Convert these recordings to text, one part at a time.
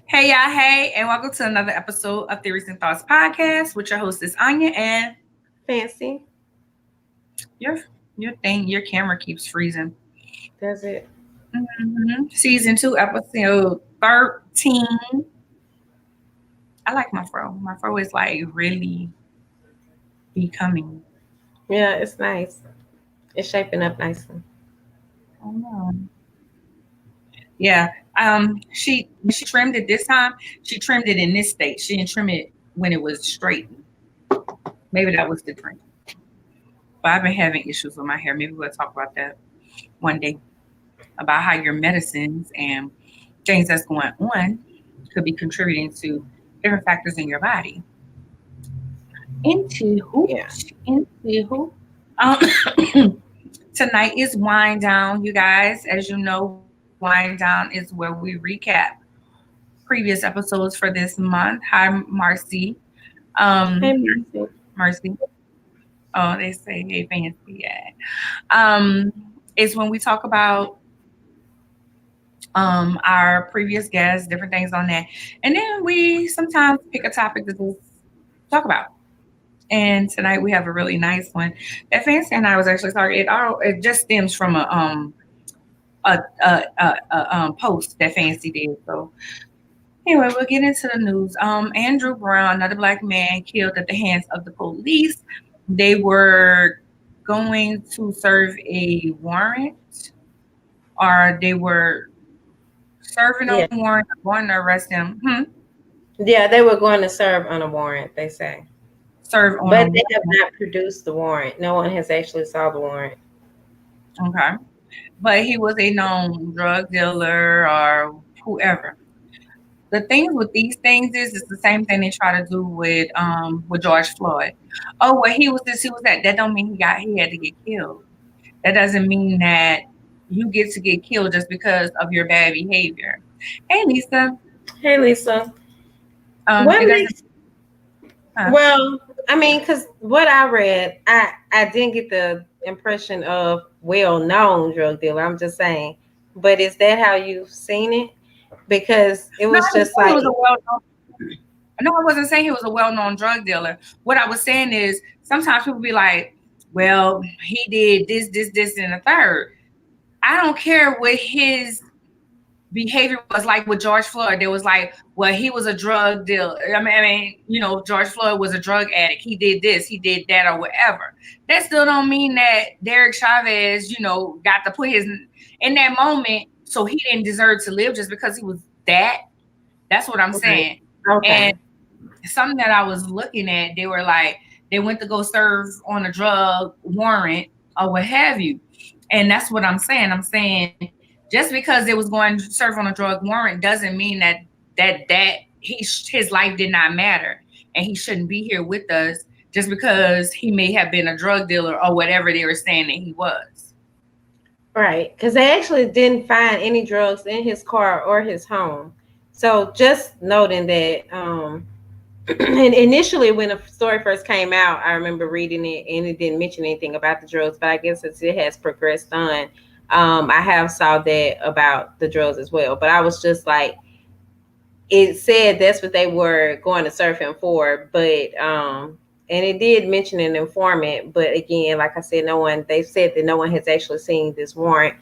Hey y'all, hey, and welcome to another episode of Theories and Thoughts podcast with your hostess Anya and Fancy. your your camera keeps freezing. Does it? Season 2, episode 13. I like my fro. My fro is like really becoming. Yeah, it's nice. It's shaping up nicely. I don't know. Yeah. She when she trimmed it this time, she trimmed it in this state. She didn't trim it when it was straightened. Maybe that was different. But I've been having issues with my hair. Maybe we'll talk about that one day. About how your medicines and things that's going on could be contributing to different factors in your body. Into who? Yeah. Into who? Um, tonight is wind down, you guys. As you know, wind down is where we recap previous episodes for this month. Hi, Marcy. Hey, Mercy. Mercy. Oh, they say hey, fancy. Yeah. Um, is when we talk about our previous guests, different things on that. And then we sometimes pick a topic to just talk about. And tonight we have a really nice one that Fancy and I was actually talking. It just stems from a post that Fancy did. So anyway, we'll get into the news. Andrew Brown, another black man killed at the hands of the police. They were going to serve a warrant, or they were serving a Yeah. warrant, going to arrest him. Yeah, they were going to serve on a warrant, they say. Serve on a But they have warrant. not produced the warrant. No one has actually saw the warrant. Okay. But he was a known drug dealer or whoever. The things with these things is it's the same thing they try to do with George Floyd. Oh, well, he was this, he was that. That don't mean he had to get killed. That doesn't mean that you get to get killed just because of your bad behavior. Hey, Lisa. Hey, Lisa. It What doesn't. makes Huh? well, I mean, because what I read, I didn't get the impression of well-known drug dealer. I'm just saying, but is that how you've seen it? Because it No, was I didn't just say he like, was a well-known. No, I wasn't saying he was a well-known drug dealer. What I was saying is sometimes people be like, "Well, he did this, this, this, and the third." I don't care what his behavior was like with George Floyd. There was like, well, he was a drug dealer. George Floyd was a drug addict. He did this, he did that, or whatever. That still don't mean that Derek Chavez, got to put his in that moment, so he didn't deserve to live just because he was that. That's what I'm right, saying. And okay, something that I was looking at, they were like, they went to go serve on a drug warrant or what have you. And that's what I'm saying. I'm saying just because it was going to serve on a drug warrant doesn't mean that his life did not matter and he shouldn't be here with us just because he may have been a drug dealer or whatever they were saying that he was. right. Because they actually didn't find any drugs in his car or his home. So just noting that, and initially when the story first came out, I remember reading it and it didn't mention anything about the drugs. But I guess as it has progressed on, I have saw that about the drugs as well. But I was just like, it said that's what they were going to serve him for, but and it did mention an informant, but again, like I said, they've said that no one has actually seen this warrant,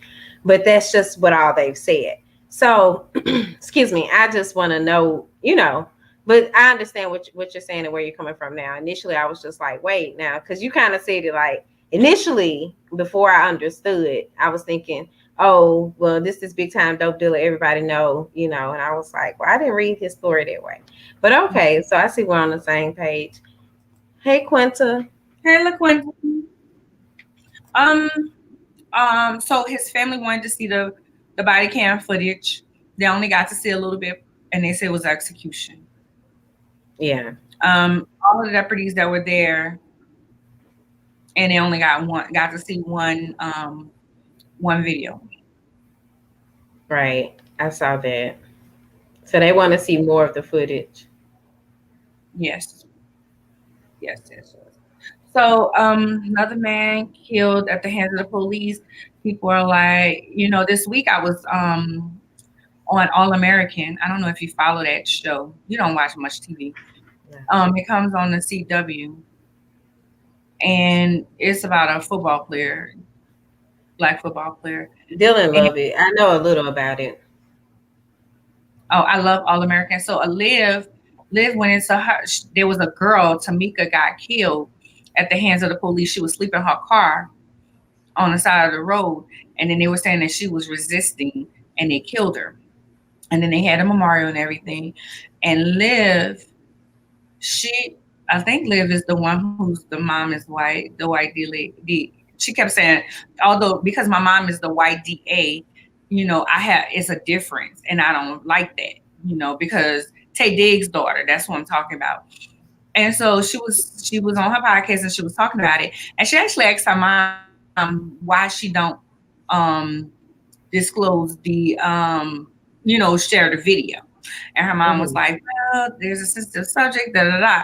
but that's just what all they've said. So excuse me, I just want to know, but I understand what you're saying and where you're coming from now. Initially I was just like, wait now, because you kind of said it like initially before I understood, I was thinking, oh, well, this big time dope dealer, everybody know, and I was like, well, I didn't read his story that way. But okay, so I see we're on the same page. Hey, Quinta. Hey, LaQuinta. Um, so his family wanted to see the body cam footage. They only got to see a little bit, and they said it was execution. Yeah, All of the deputies that were there, and they only got to see one video. right. I saw that. So they want to see more of the footage. Yes, yes. So another man killed at the hands of the police. People are like, this week I was on All American. I don't know if you follow that show. You don't watch much TV. Yeah. It comes on the CW, and it's about a football player, black football player. Dylan And love it. I know a little about it. oh, I love All American. So Liv went into her. There was a girl, Tamika, got killed at the hands of the police. She was sleeping in her car on the side of the road, and then they were saying that she was resisting, and they killed her. And then they had a memorial and everything. And Liv, she, I think Liv is the one who's the mom is white, the white she kept saying, although because my mom is the white DA, I have it's a difference, and I don't like that, because Tay Diggs' daughter, that's what I'm talking about. And so she was on her podcast and she was talking about it, and she actually asked her mom why she don't um disclose share the video. And her mom was Hmm. like, well, there's a sensitive subject, da da da.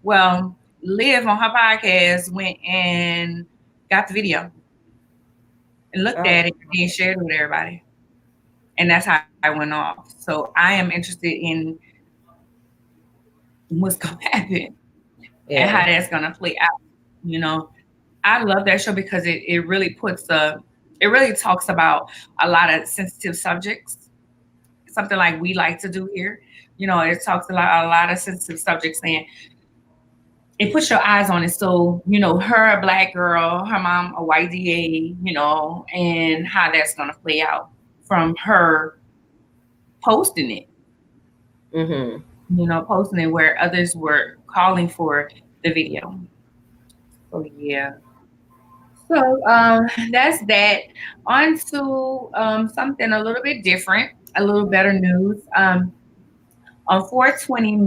Well, Liv on her podcast went and got the video and looked Oh, at it and then shared it with everybody. And that's how it went off. So I am interested in what's going to happen and how yeah. that's going to play out. You know, I love that show because it really it really talks about a lot of sensitive subjects, something like we like to do here. It talks a lot of sensitive subjects, and it puts your eyes on it. So, her a black girl, her mom a white DA, and how that's gonna play out from her posting it, Hmm. posting it where others were calling for the video. So yeah. So that's that. On to something a little bit different, a little better news. On 420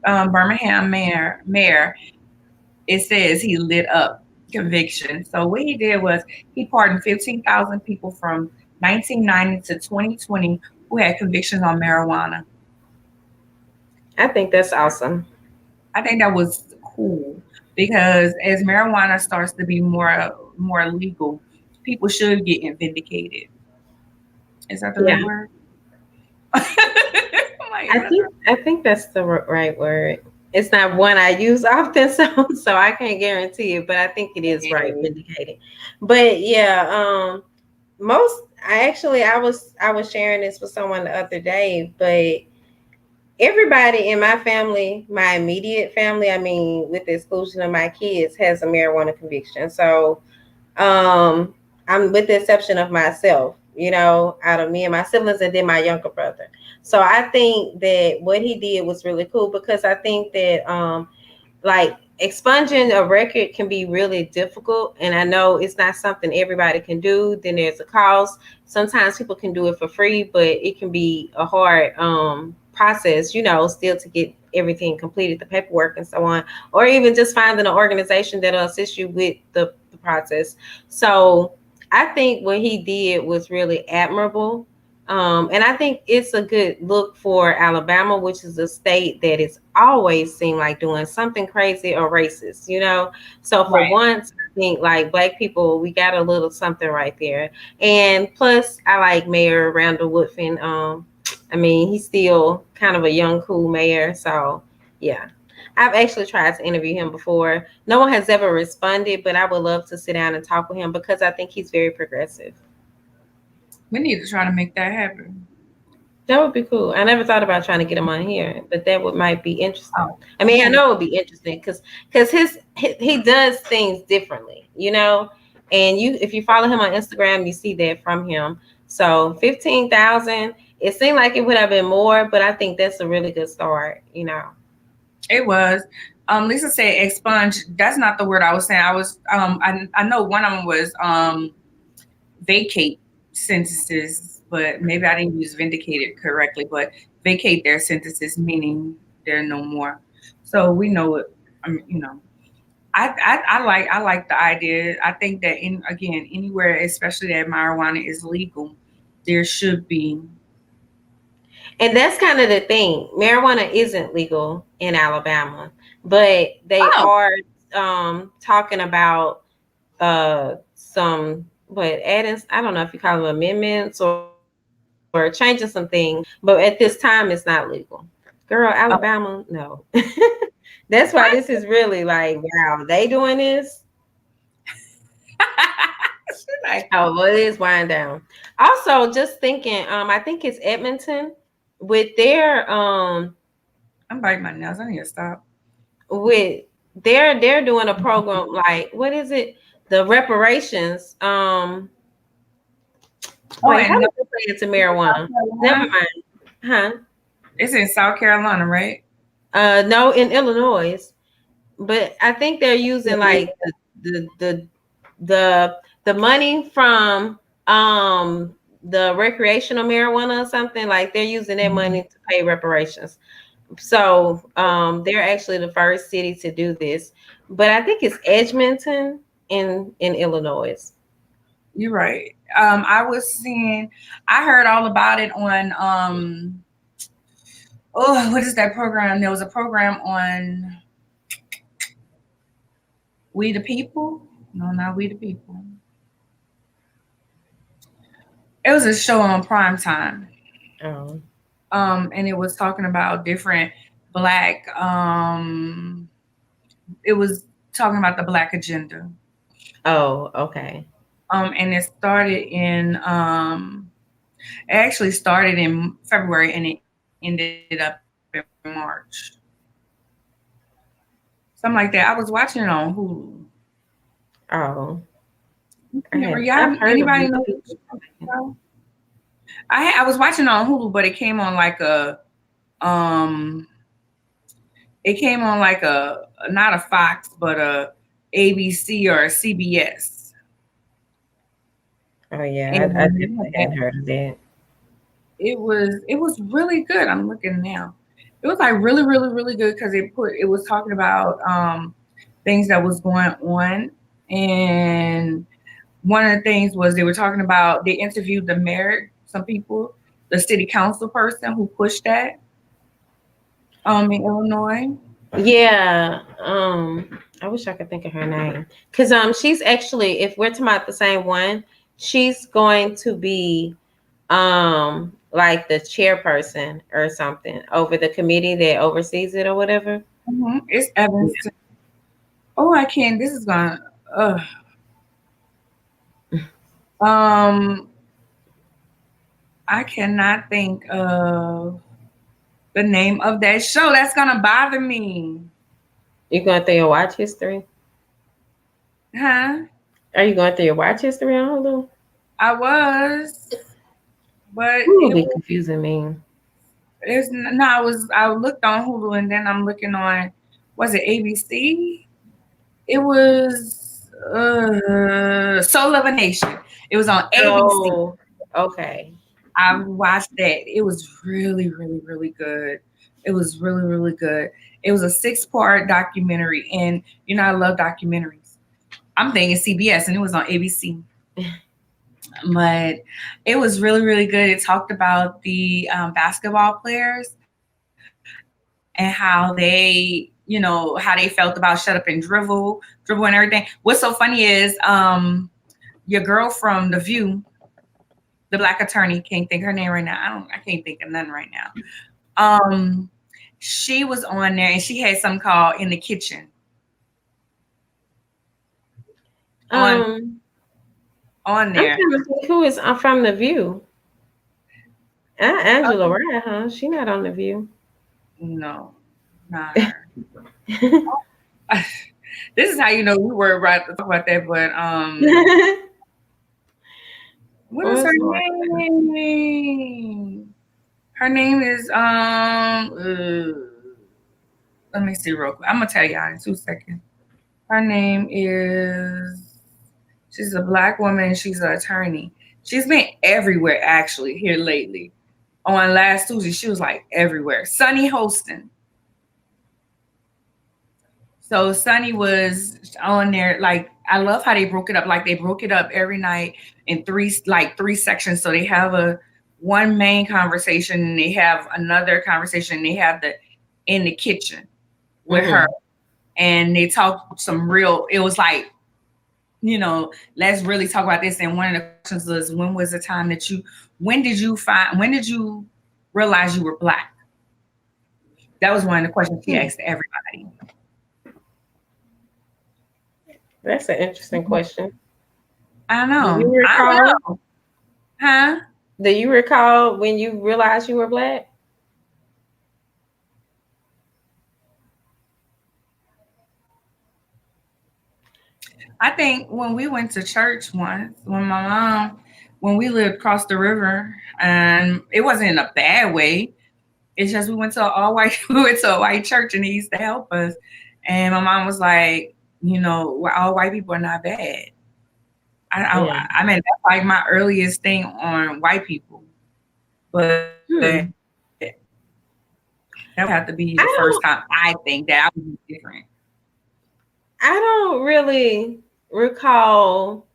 Birmingham mayor, it says he lit up conviction. So what he did was he pardoned 15,000 people from 1990 to 2020 who had convictions on marijuana. I think that's awesome. I think that was cool because as marijuana starts to be more legal, people should get vindicated. Is that the Yeah. right word? I'm like, is that I think that's the right word. It's not one I use often, so I can't guarantee it, but I think it is right, the vindicated. But yeah, most I was sharing this with someone the other day, but everybody in my family, my immediate family, I mean, with the exclusion of my kids, has a marijuana conviction. So um, I'm with the exception of myself, out of me and my siblings, and then my younger brother. So I think that what he did was really cool because I think that like expunging a record can be really difficult, and I know it's not something everybody can do. Then there's a cost. Sometimes people can do it for free, but it can be a hard process, still to get everything completed, the paperwork and so on, or even just finding an organization that'll assist you with the process. So I think what he did was really admirable. And I think it's a good look for Alabama, which is a state that is always seemed like doing something crazy or racist. So for right. once, I think like black people, we got a little something right there. And plus, I like Mayor Randall Woodfin. I mean, he's still kind of a young, cool mayor. So yeah. I've actually tried to interview him before. No one has ever responded, but I would love to sit down and talk with him because I think he's very progressive. We need to try to make that happen. That would be cool. I never thought about trying to get him on here, but that would might be interesting. Oh, I mean, I know it would be interesting because he does things differently, And you, if you follow him on Instagram, you see that from him. So 15,000. It seemed like it would have been more, but I think that's a really good start. it was. Lisa said expunge. That's not the word I was saying. I was I know one of them was vacate sentences, but maybe I didn't use vindicated correctly, but vacate their sentences, meaning they're no more. So we know it. I like the idea. I think that in again anywhere, especially that marijuana is legal, there should be. And that's kind of the thing. Marijuana isn't legal in Alabama, but they Oh, are talking about some, but adding, I don't know if you call them amendments or changing some things, but at this time it's not legal. Girl, Oh, Alabama, no. That's why what? this is really like, wow, they doing this. She like, Oh, well, it is wind down. Also, just thinking, I think it's Edmonton with their I'm biting my nails. I need to stop. with they're doing a program like what is it? The reparations. Oh, Wait, how and no, does it play into it's in South marijuana? Never Carolina. mind. Huh? It's in South Carolina, right? No, in Illinois. But I think they're using Yeah. like the money from the recreational marijuana or something, like they're using that money to pay reparations. So they're actually the first city to do this. But I think it's Edmonton in Illinois. You're right. I was seeing, I heard all about it on, oh, what is that program? There was a program on We the People. No, not We the People. It was a show on prime time. Oh. And it was talking about different black, it was talking about the black agenda. Oh, okay. And it actually started in February and it ended up in March. Something like that. I was watching it on Hulu. Oh. Remember, I've y'all, heard of anybody We the know what People. I'm talking about? I was watching it on Hulu, but um it came on like a not a Fox, but a ABC or a CBS. Oh yeah, I And definitely hadn't heard of that. it was really good. I'm looking now. It was like really, really, really good because it was talking about things that was going on, and one of the things was they were talking about they interviewed the mayor, some people, the city council person who pushed that in Illinois. Yeah, I wish I could think of her name because she's actually, if we're talking about the same one, she's going to be like the chairperson or something over the committee that oversees it or whatever. It's Evanston. Oh, I can't. This is gonna. Uh, um, I cannot think of the name of that show. That's gonna bother me, You going through your watch history? huh? Are you going through your watch history on Hulu? I was, but Hulu be confusing me. it's no. I looked on Hulu and then I'm looking on. Was it ABC? It was Soul of a Nation. It was on ABC. Oh, okay. I watched that. It was really, really, really good. It was really, really good. It was a six-part documentary, and I love documentaries. I'm thinking CBS, and it was on ABC. But it was really, really good. It talked about the basketball players and how how they felt about shut up and dribble and everything. What's so funny is your girl from The View, the black attorney, can't think her name right now. I can't think of none right now. Um, she was on there and she had something called In the Kitchen on Um, on I'm there. trying to think who is from The View. Angela Rye, huh? She not on The View. No, not her. This is how you know we were right to talk about that. But what is her What's wrong? name? Her name is let me see real quick. I'm gonna tell y'all in 2 seconds. Her name is she's a black woman. She's an attorney. She's been everywhere actually here lately. On last Tuesday, she was like everywhere. Sunny Holston. So Sunny was on there. Like I love how they broke it up. Like they broke it up every night in three sections. So they have a one main conversation, and they have another conversation. And they have the in the kitchen with her, Mhm. and they talk some real. It was like let's really talk about this. And one of the questions was, when was the time that you when did you realize you were black? That was one of the questions she asked everybody. That's an interesting question. I Do know. you I don't recall? know. Huh? Do you recall when you realized you were black? I think when we went to church once, when we lived across the river, and it wasn't in a bad way. It's just we went to an all white we went to a white church and he used to help us. And my mom was like, all white people are not bad. Yeah. I mean that's like my earliest thing on white people. But Hmm. that would have to be the I first don't. time I think that I would be different. I don't really recall.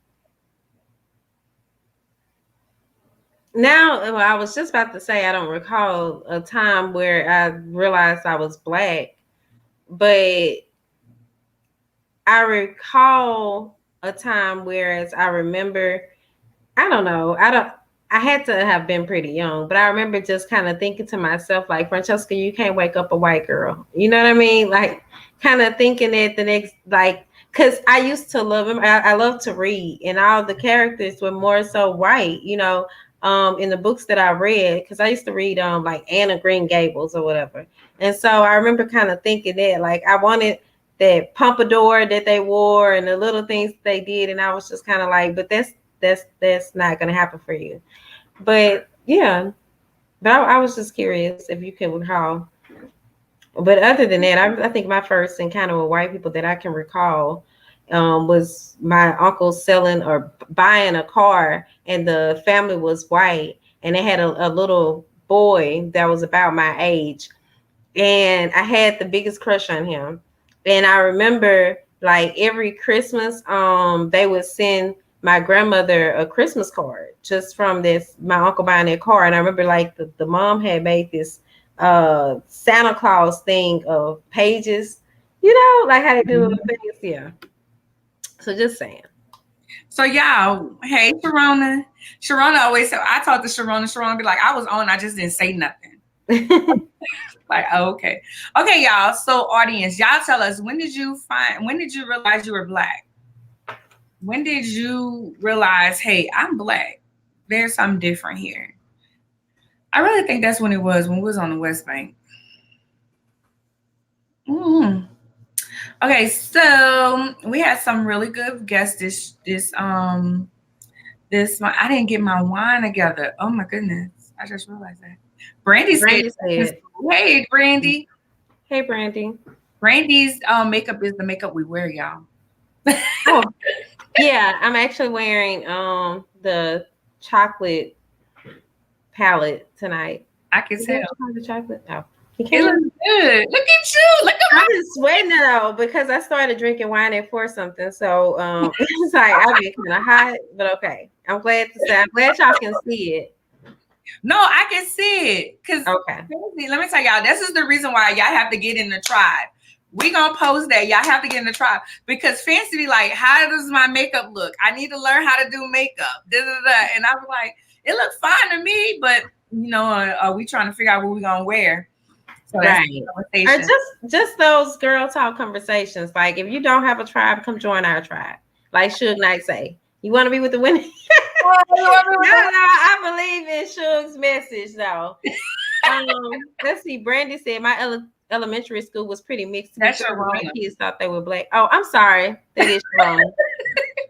Now, well, I was just about to say I don't recall a time where I realized I was black, but I recall a time whereas I remember, I don't know, I had to have been pretty young, but I remember just kind of thinking to myself, like, Francesca, you can't wake up a white girl. You know what I mean? Like, kind of thinking that the next, like, because I used to love him. I love to read, and all the characters were more so white, in the books that I read, because I used to read, like Anna Green Gables or whatever. And so I remember kind of thinking that, like, I wanted that pompadour that they wore and the little things they did. And I was just kind of like, but that's not going to happen for you. But yeah, but I was just curious if you can recall. But other than that, I think my first encounter with white people that I can recall was my uncle selling or buying a car, and the family was white, and they had a little boy that was about my age, and I had the biggest crush on him. And I remember like every Christmas, they would send my grandmother a Christmas card just from this my uncle buying that car. And I remember like the mom had made this Santa Claus thing of pages, like how they do little Mhm. things. Yeah. So just saying. So y'all, hey Sharona. Sharona always said I talked to Sharona. Sharona be like, I was on, I just didn't say nothing. Like, oh, okay. Okay, y'all. So audience, y'all tell us when did you realize you were black? When did you realize, hey, I'm black? There's something different here. I really think that's when it was when we was on the West Bank. Mm. Okay, so we had some really good guests this month. I didn't get my wine together. Oh my goodness. I just realized that. Brandy said, Brandy said, hey, Brandy. "Hey, Brandy." Brandy's makeup is the makeup we wear, y'all. Oh, yeah, I'm actually wearing the chocolate palette tonight. I can Is tell. that chocolate? Chocolate? Oh, you It can't. looks good. Look at you. Look at I've been sweating it though because I started drinking wine at four something. So it's like I've been kind of hot, but okay. I'm glad to say I'm glad y'all can see it. No, I can see it. Cause Okay. let me tell y'all, this is the reason why y'all have to get in the tribe. We gonna post that. Y'all have to get in the tribe because Fancy be like, how does my makeup look? I need to learn how to do makeup. Da, da, da. And I was like, it looks fine to me, but are we trying to figure out what we're gonna wear? So that's Right. the Or conversation. just those girl talk conversations. Like if you don't have a tribe, come join our tribe. Like Suge Knight say, you want to be with the women? No, I believe in Suge's message though. Let's see. Brandy said my elementary school was pretty mixed. To be That's fair, the white Sharona. kids thought they were black. Oh, I'm sorry. That is wrong.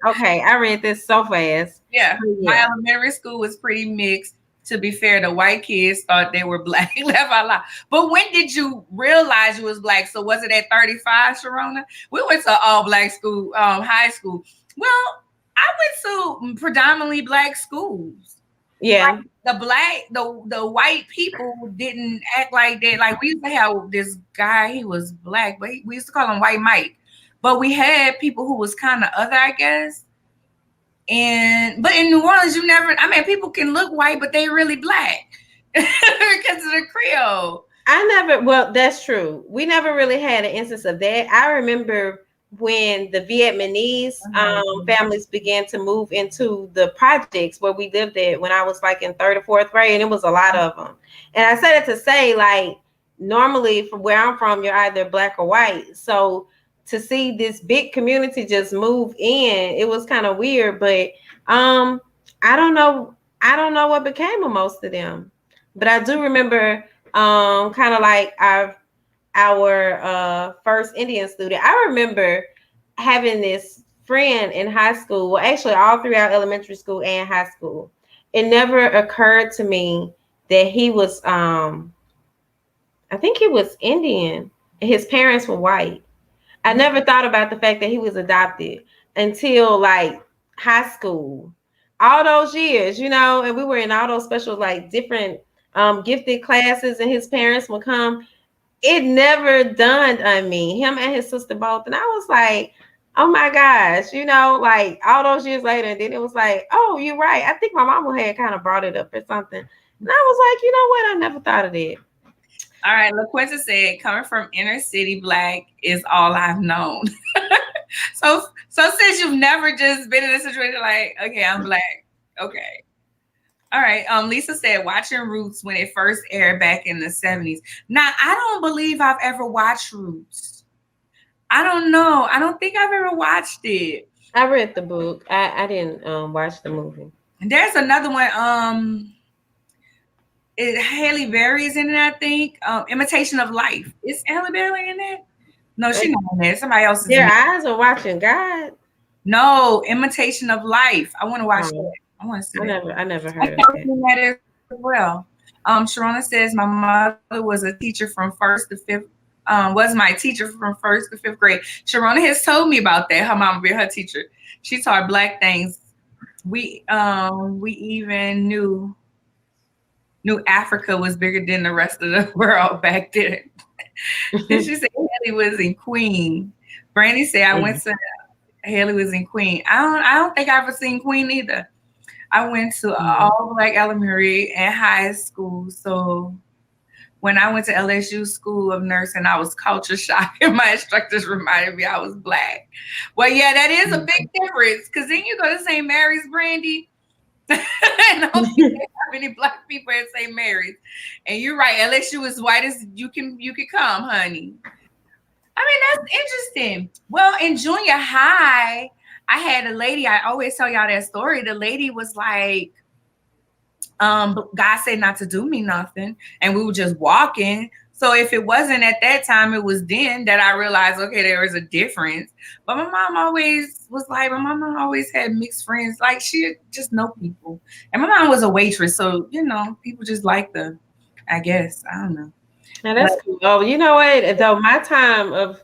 Okay, I read this so fast. Yeah, my Yeah. elementary school was pretty mixed. To be fair, the white kids thought they were black. Left out loud. But when did you realize you was black? So was it at 35, Sharona? We went to all black school, high school. Well, I went to predominantly black schools. Yeah. The white people didn't act like that. Like we used to have this guy, he was black, but we used to call him White Mike. But we had people who was kind of other, I guess. But in New Orleans, people can look white, but they really black because of the Creole. Well, that's true. We never really had an instance of that. I remember when the Vietnamese Mhm. families began to move into the projects where we lived at when I was like in third or fourth grade, and it was a lot of them. And I said it to say, like, normally from where I'm from, you're either black or white. So to see this big community just move in, it was kind of weird. But um, I don't know, I don't know what became of most of them. But I do remember kind of like our first Indian student. I remember having this friend in high school, well, actually, all throughout elementary school and high school. It never occurred to me that he was, I think he was Indian, and his parents were white. I never thought about the fact that he was adopted until like high school. All those years, and we were in all those special, like different gifted classes, and his parents would come. It never dawned on me, him and his sister both. And I was like, oh my gosh, like all those years later. And then it was like, oh, you're right. I think my mama had kind of brought it up or something. And I was like, you know what? I never thought of it. All right, LaQuinta said, coming from inner city black is all I've known. So since you've never just been in a situation like, okay, I'm black. Okay. All right. Lisa said watching Roots when it first aired back in the 70s. Now, I don't believe I've ever watched Roots. I don't know. I don't think I've ever watched it. I read the book. I didn't watch the movie. And there's another one. Haley Berry is in it, I think. Imitation of Life. Is Haley Berry in it? No, she's not in there. Somebody else is in Their it. eyes are watching God. No, Imitation of Life. I want to watch Oh, that. I want to see that. I never I heard of have that. seen that as well. Sharona says my mother was a teacher from first to fifth. Was my teacher from first to fifth grade. Sharona has told me about that. Her mom being her teacher. She taught black things. We even knew Africa was bigger than the rest of the world back then. And she said Haley was in Queen. Brandy said I went to Haley was in Queen. I don't think I ever seen Queen either. I went to all black elementary and high school. So when I went to LSU School of Nursing, I was culture shocked, and my instructors reminded me I was black. Well, yeah, that is a big difference because then you go to St. Mary's, Brandy, and I don't think they have any black people at St. Mary's. And you're right, LSU is white as you can come, honey. I mean, that's interesting. Well, in junior high, I had a lady. I always tell y'all that story. The lady was like, God said not to do me nothing, and we were just walking. So if it wasn't at that time, it was then that I realized, okay, there was a difference. But my mom always was like, my mom always had mixed friends. Like she just know people, and my mom was a waitress, so people just like the. I guess I don't know. Now But that's cool. Oh, you know what? Though my time of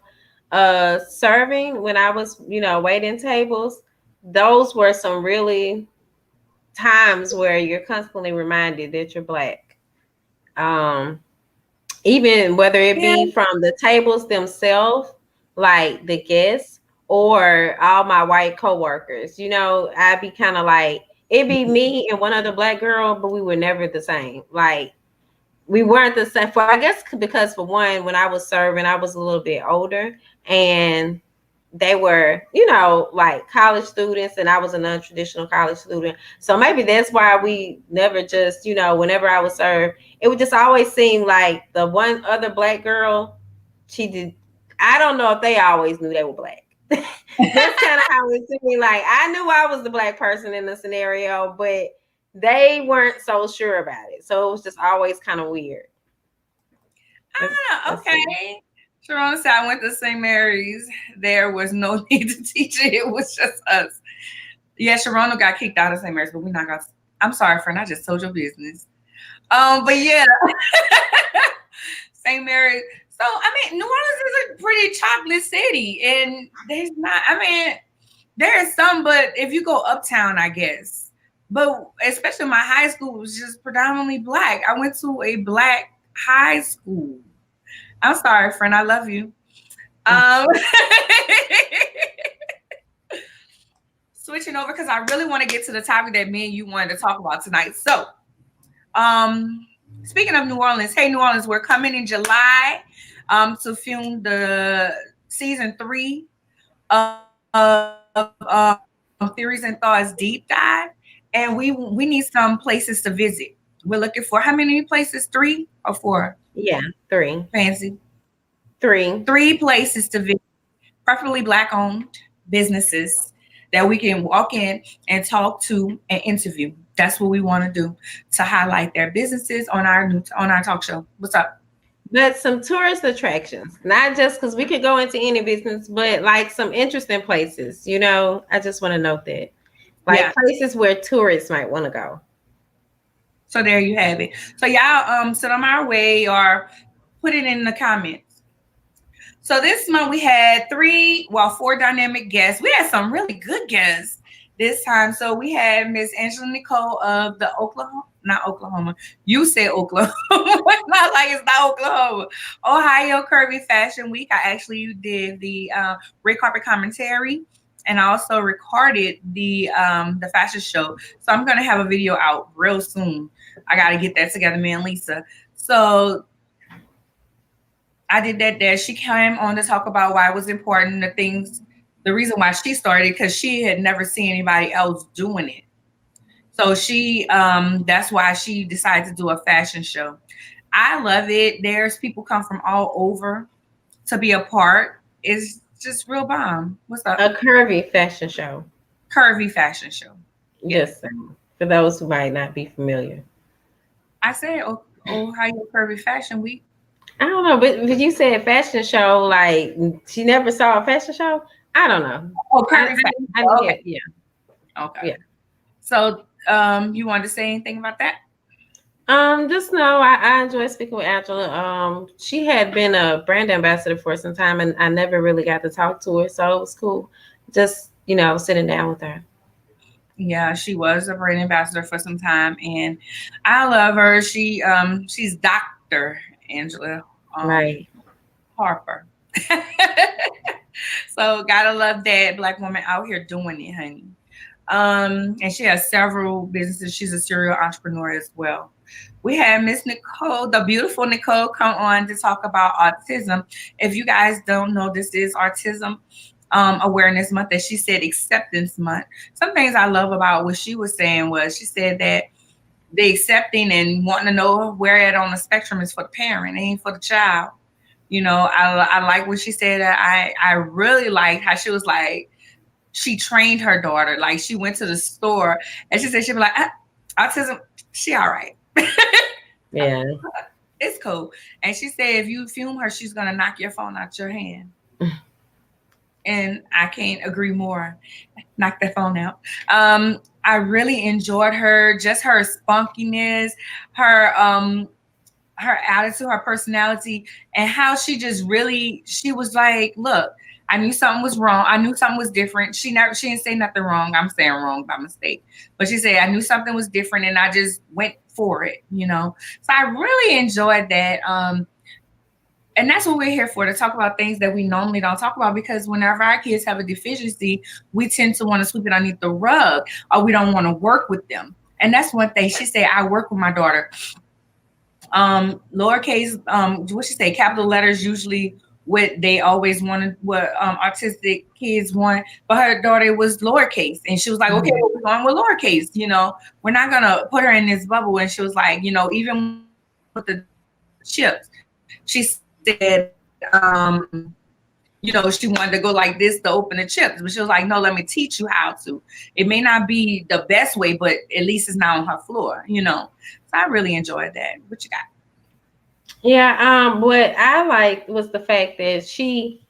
serving when I was, waiting tables, those were some really times where you're constantly reminded that you're black. Um, Even whether it yeah, be from the tables themselves, like the guests, or all my white coworkers. I'd be kind of like, it'd be me and one other black girl, but we were never the same. Like, we weren't the same. For I guess because for one, when I was serving, I was a little bit older, and they were, like college students, and I was a non-traditional college student. So maybe that's why we never just, whenever I was served, it would just always seem like the one other black girl, she did. I don't know if they always knew they were black. That's kind of how it seemed. Like I knew I was the black person in the scenario, but they weren't so sure about it. So it was just always kind of weird. That's okay. Sharona said I went to St. Mary's. There was no need to teach it. It was just us. Yeah, Sharona got kicked out of St. Mary's, but we not got. I'm sorry, friend. I just told your business. But yeah, St. Mary's. So I mean, New Orleans is a pretty chocolate city, and there's not. I mean, there is some, but if you go uptown, I guess. But especially my high school was just predominantly black. I went to a black high school. I'm sorry, friend. I love you. Um, Switching over because I really want to get to the topic that me and you wanted to talk about tonight. So, speaking of New Orleans, hey New Orleans, we're coming in July to film the season 3 Theories and Thoughts deep dive, and we need some places to visit. We're looking for how many places? 3 or 4? Yeah, three. Fancy. Three. 3 places to visit, preferably black owned businesses that we can walk in and talk to and interview. That's what we want to do, to highlight their businesses on our talk show. What's up? But some tourist attractions, not just because we could go into any business, but like some interesting places. I just want to note that. Like Yeah. places where tourists might want to go. So there you have it. So y'all send them our way or put it in the comments. So this month we had 4 dynamic guests. We had some really good guests this time. So we had Miss Angela Nicole of the not Oklahoma. You said Oklahoma. It's not like it's not Oklahoma. Ohio Curvy Fashion Week. I actually did the red carpet commentary, and I also recorded the fashion show. So I'm gonna have a video out real soon. I gotta get that together, me and Lisa. So I did that there. She came on to talk about why it was important, the reason why she started, because she had never seen anybody else doing it. So that's why she decided to do a fashion show. I love it. There's people come from all over to be a part. It's just real bomb. What's up? A curvy fashion show. Curvy fashion show. Yes, for those who might not be familiar. I said Ohio Curvy Fashion Week. I don't know, but you said fashion show, like she never saw a fashion show. I don't know. Oh, curvy fashion. Okay. Yeah. Okay. Yeah. So, you wanted to say anything about that? Just know I enjoy speaking with Angela. She had been a brand ambassador for some time, and I never really got to talk to her, so it was cool. Just sitting down with her. Yeah, she was a brand ambassador for some time, and I love her. She's Dr. Angela Right. Harper. So gotta love that black woman out here doing it, honey. And she has several businesses. She's a serial entrepreneur as well. We had Miss Nicole, the beautiful Nicole, come on to talk about autism. If you guys don't know, this is Autism Awareness Month, that she said Acceptance Month. Some things I love about what she was saying was, she said that the accepting and wanting to know where it on the spectrum is for the parent, it ain't for the child. I like what she said. I really like how she was like, she trained her daughter. Like, she went to the store and she said she'd be like, autism, she all right. Yeah. It's cool. And she said if you film her, she's gonna knock your phone out your hand. And I can't agree more. Knock that phone out. I really enjoyed her, just her spunkiness, her attitude, her personality, and how she was like, look, I knew something was wrong. I knew something was different. She didn't say nothing wrong. I'm saying wrong by mistake. But she said, I knew something was different and I just went for it, So I really enjoyed that. And that's what we're here for, to talk about things that we normally don't talk about, because whenever our kids have a deficiency, we tend to want to sweep it underneath the rug, or we don't want to work with them. And that's one thing. She said, I work with my daughter. Lowercase, what she say, capital letters usually what they always wanted, what autistic kids want, but her daughter was lowercase, and she was like, okay, well, we're going with lowercase, we're not gonna put her in this bubble. And she was like, even with the chips, she said, she wanted to go like this to open the chips, but she was like, no, let me teach you how to. It may not be the best way, but at least it's not on her floor, So I really enjoyed that. What you got? Yeah, what I liked was the fact that she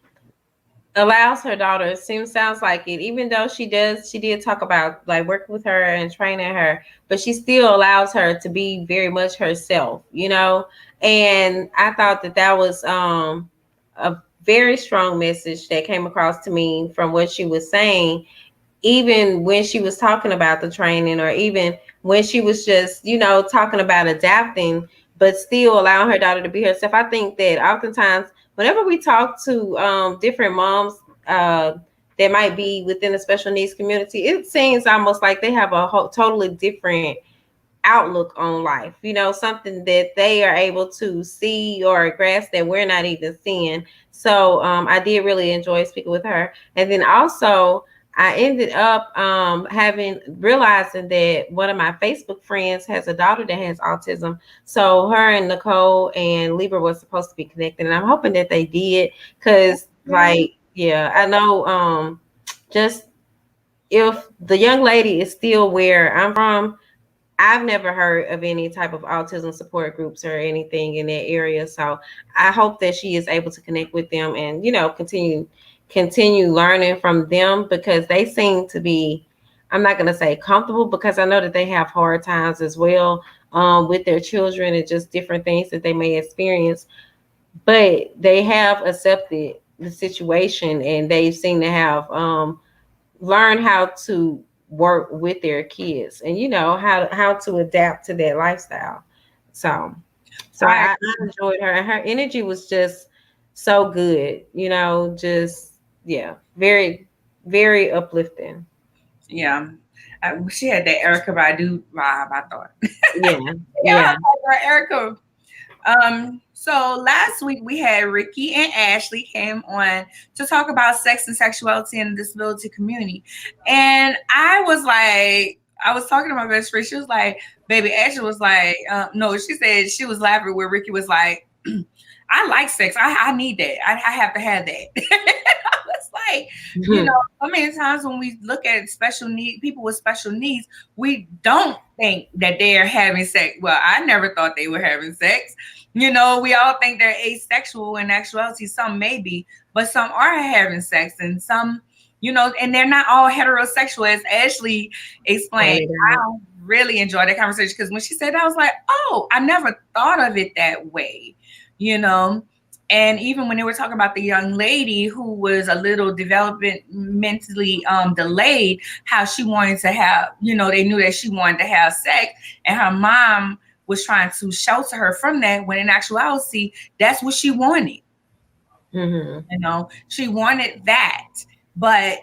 allows her daughter, sounds like it, even though she did talk about like working with her and training her, but she still allows her to be very much herself, and I thought that was a very strong message that came across to me from what she was saying, even when she was talking about the training, or even when she was just talking about adapting, but still allowing her daughter to be herself. I think that oftentimes whenever we talk to different moms that might be within the special needs community, it seems almost like they have a totally different outlook on life, something that they are able to see or grasp that we're not even seeing. So I did really enjoy speaking with her. And then also I ended up having realizing that one of my Facebook friends has a daughter that has autism. So her and Nicole and Libra was supposed to be connected, and I'm hoping that they did, because like, yeah, I know just if the young lady is still where I'm from, I've never heard of any type of autism support groups or anything in that area. So I hope that she is able to connect with them and, continue learning from them, because they seem to be, I'm not going to say comfortable, because I know that they have hard times as well, with their children and just different things that they may experience. But they have accepted the situation, and they seem to have learn how to work with their kids, and how to adapt to that lifestyle. So I enjoyed her, and her energy was just so good, just, yeah, very, very uplifting. Yeah. She had that Erica Badu vibe, I thought. Yeah, Yeah, yeah. Erica. So last week we had Ricky and Ashley came on to talk about sex and sexuality in the disability community. And I was talking to my best friend. She was like, baby, Ashley was like, no, she said she was laughing where Ricky was like, I like sex. I need that. I have to have that. I was like, so many times when we look at people with special needs, we don't think that they're having sex. Well, I never thought they were having sex. We all think they're asexual. In actuality, some may be, but some are having sex, and some, and they're not all heterosexual, as Ashley explained. I really enjoyed that conversation, because when she said that, I was like, oh, I never thought of it that way, you know. And even when they were talking about the young lady who was a little developmentally delayed, how she wanted to have, they knew that she wanted to have sex, and her mom was trying to shelter her from that, when in actuality, that's what she wanted. She wanted that, but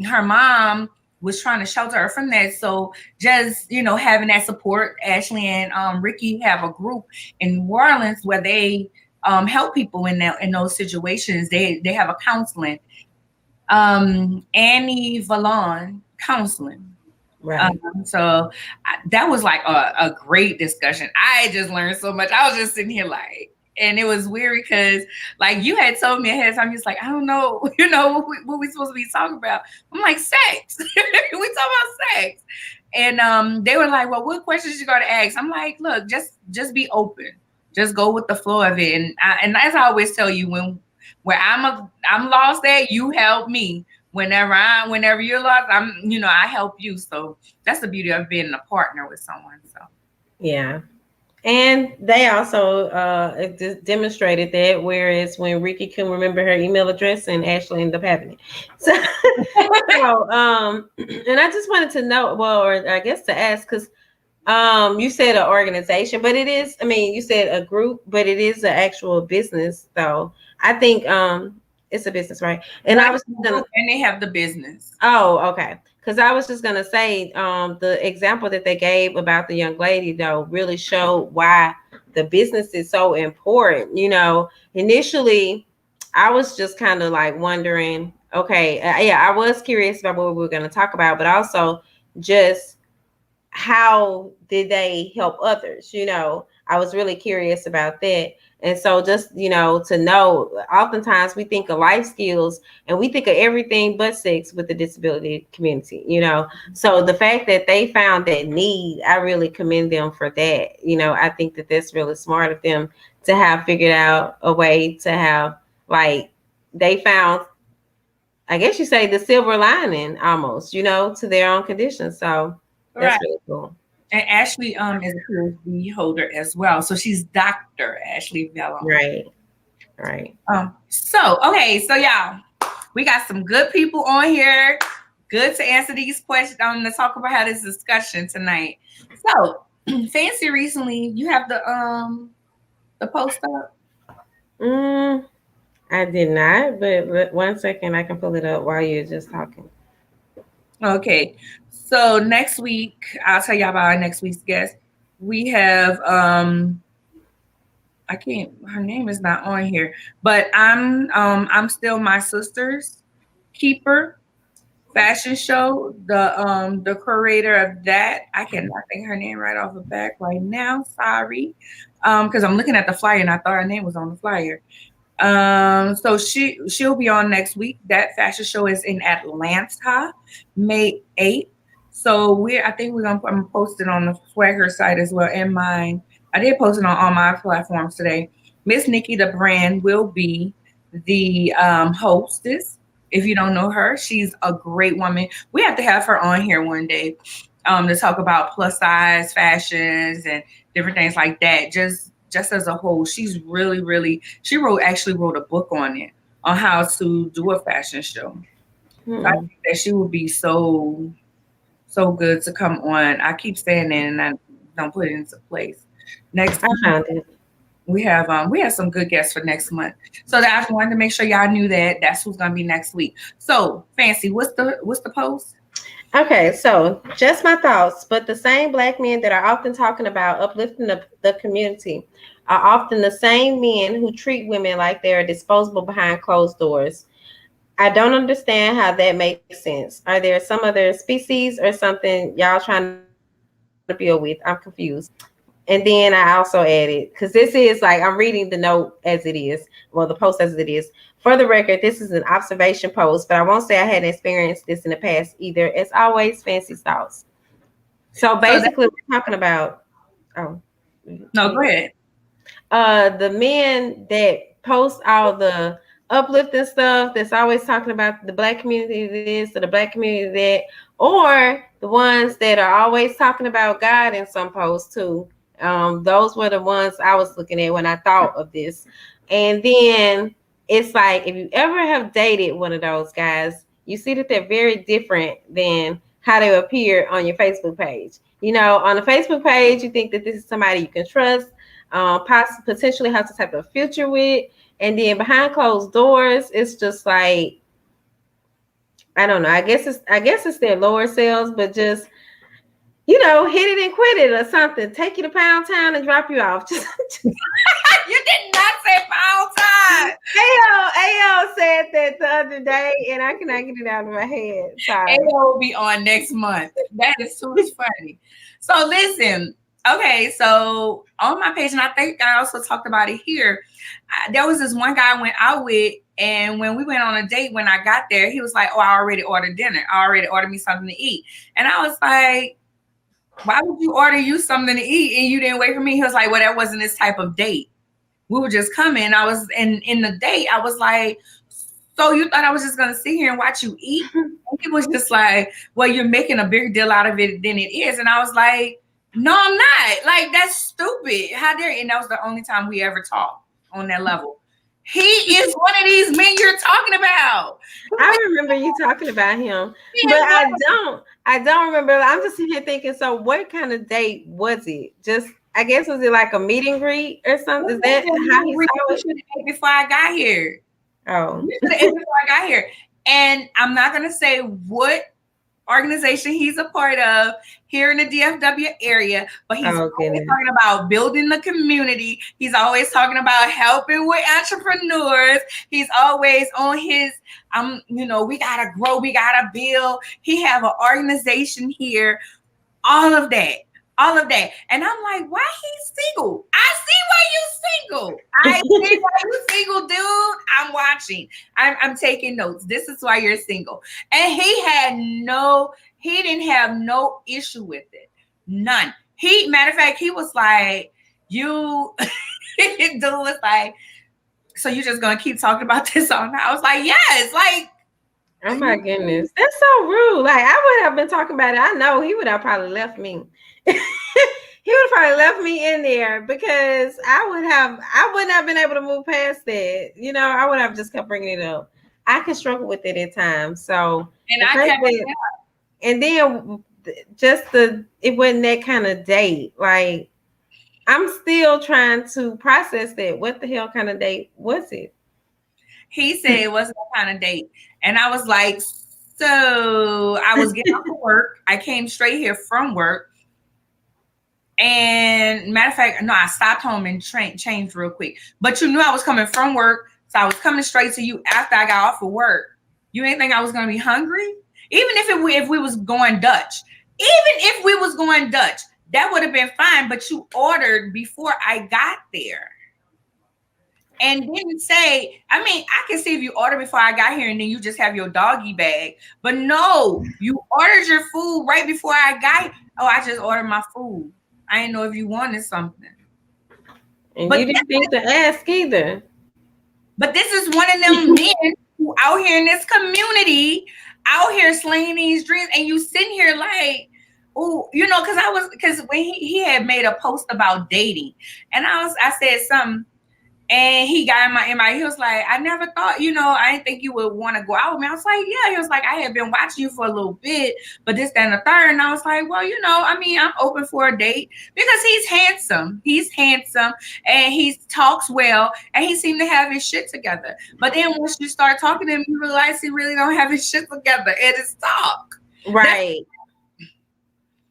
her mom was trying to shelter her from that. So just, having that support, Ashley and Ricky have a group in New Orleans where they help people in those situations. They have a counseling, Annie Vallon counseling. Right. So that was like a great discussion. I just learned so much. I was just sitting here like, and it was weird because like you had told me ahead of time, just like, I don't know, what we supposed to be talking about. I'm like, sex. We talking about sex. And they were like, well, what questions you got to ask? I'm like, look, just be open. Just go with the flow of it. And as I always tell you, where I'm lost at, you help me. Whenever you're lost, I help you. So that's the beauty of being a partner with someone. So yeah. And they also demonstrated that, whereas when Ricky couldn't remember her email address, and Ashley ended up having it. So, and I just wanted to know, well, or I guess to ask, because you said an organization, but it is, you said a group, but it is an actual business, though. I think it's a business, right? And I was and they have the business. Oh, okay. Because I was just gonna say, the example that they gave about the young lady, though, really showed why the business is so important. Initially, I was just kind of like wondering, okay, yeah, I was curious about what we were going to talk about, but also just how did they help others? I was really curious about that. And so just, to know, oftentimes we think of life skills and we think of everything but sex with the disability community, So the fact that they found that need, I really commend them for that. I think that that's really smart of them to have figured out a way to have, like, they found, I guess you say, the silver lining almost, to their own condition. So that's really cool. And Ashley is a PhD holder as well. So she's Dr. Ashley Vallon. Right. So, okay. So, y'all, we got some good people on here. Good to answer these questions. I'm going to talk about how this discussion tonight. So, Fancy, recently, you have the post up? I did not, but 1 second, I can pull it up while you're just talking. Okay. So next week, I'll tell y'all about our next week's guest. We have I can't, her name is not on here, but I'm still my sister's keeper fashion show. The curator of that, I cannot think her name right off the back right now. Sorry. Because I'm looking at the flyer and I thought her name was on the flyer. So she'll be on next week. That fashion show is in Atlanta, May 8th. So I think I'm gonna post it on the Swagger site as well and mine. I did post it on all my platforms today. Miss Nikki the brand will be the hostess. If you don't know her, she's a great woman. We have to have her on here one day to talk about plus size fashions and different things like that. Just as a whole, she's really she wrote a book on it on how to do a fashion show. So I Hmm. think that she would be so good to come on. I keep saying that and I don't put it into place. Next I month found it. we have some good guests for next month. So that I just wanted to make sure y'all knew that that's who's gonna be next week. So Fancy, what's the post? Okay, so just my thoughts, but the same black men that are often talking about uplifting the community are often the same men who treat women like they are disposable behind closed doors. I don't understand how that makes sense. Are there some other species or something y'all trying to build with? I'm confused. And then I also added, because this is like, I'm reading the note as it is, well, the post as it is. For the record, this is an observation post, but I won't say I hadn't experienced this in the past either. As always, fancy thoughts. So So that basically, we're talking about, oh, no, go ahead. the men that post all the uplifting stuff that's always talking about the black community this or the black community that, or the ones that are always talking about God in some posts too. Those were the ones I was looking at when I thought of this. And then it's like, if you ever have dated one of those guys, you see that they're very different than how they appear on your Facebook page. You know, on the Facebook page, you think that this is somebody you can trust, potentially has a type of future with, and then behind closed doors, it's just like, I don't know. I guess it's their lower sales, but just, hit it and quit it or something. Take you to Pound Town and drop you off. Just You did not say pound time. Ayo said that the other day, and I cannot get it out of my head. Ayo Sorry. will be on next month. That is too funny. So listen, okay, so on my page, and I think I also talked about it here. There was this one guy I went out with, and when we went on a date, when I got there, he was like, "Oh, I already ordered dinner. I already ordered me something to eat." And I was like, "Why would you order you something to eat and you didn't wait for me?" He was like, "Well, that wasn't this type of date. We were just coming. I was in the date. I was like, so you thought I was just gonna sit here and watch you eat?" And he was just like, "Well, you're making a bigger deal out of it than it is." And I was like, "No, I'm not. Like, that's stupid. How dare?" And that was the only time we ever talked on that level. He is one of these men you're talking about. I remember you talking about him, He but is one I don't remember. I'm just sitting here thinking, so what kind of date was it? Just, I guess, was it like a meet and greet or something? Is that how he saw you it? should have ate before I got here. Oh, You should have ate before I got here. And I'm not gonna say what organization he's a part of here in the DFW area, but he's oh always goodness. talking about building the community. He's always talking about helping with entrepreneurs. He's always on his we gotta grow, we gotta build. He have an organization here, all of that. All of that. And I'm like, why he's single? I see why you single. I see why you single, dude. I'm watching. I'm taking notes. This is why you're single. And he didn't have no issue with it. None. Matter of fact, he was like, you, dude was like, so you just gonna keep talking about this all night? I was like, yes, like, Oh my goodness, that's so rude. Like, I would have been talking about it. I know he would have probably left me. He would have probably left me in there because I wouldn't have been able to move past that. I would have just kept bringing it up. I can struggle with it at times. So and the I fact kept that, and then just it wasn't that kind of date. Like, I'm still trying to process that. What the hell kind of date was it? he said it wasn't that kind of date. And I was like, so I was getting off of work. I came straight here from work. And matter of fact, no, I stopped home and changed real quick. But you knew I was coming from work, so I was coming straight to you after I got off of work. You didn't think I was gonna be hungry, even if we was going Dutch, that would have been fine. But you ordered before I got there and didn't say. I mean, I can see if you ordered before I got here and then you just have your doggy bag. But no, you ordered your food right before I got. Oh, I just ordered my food. I didn't know if you wanted something. And But you didn't think to ask either. But this is one of them men who out here in this community, out here slaying these dreams, and you sitting here like, oh, because when he had made a post about dating, and I said something. And he got in my he was like, I never thought, I didn't think you would want to go out with me. I was like, yeah. He was like, I had been watching you for a little bit, but this, that, and the third. And I was like, well, I mean, I'm open for a date because he's handsome. He's handsome and he talks well and he seemed to have his shit together. But then once you start talking to him, you realize he really don't have his shit together and it's talk. Right.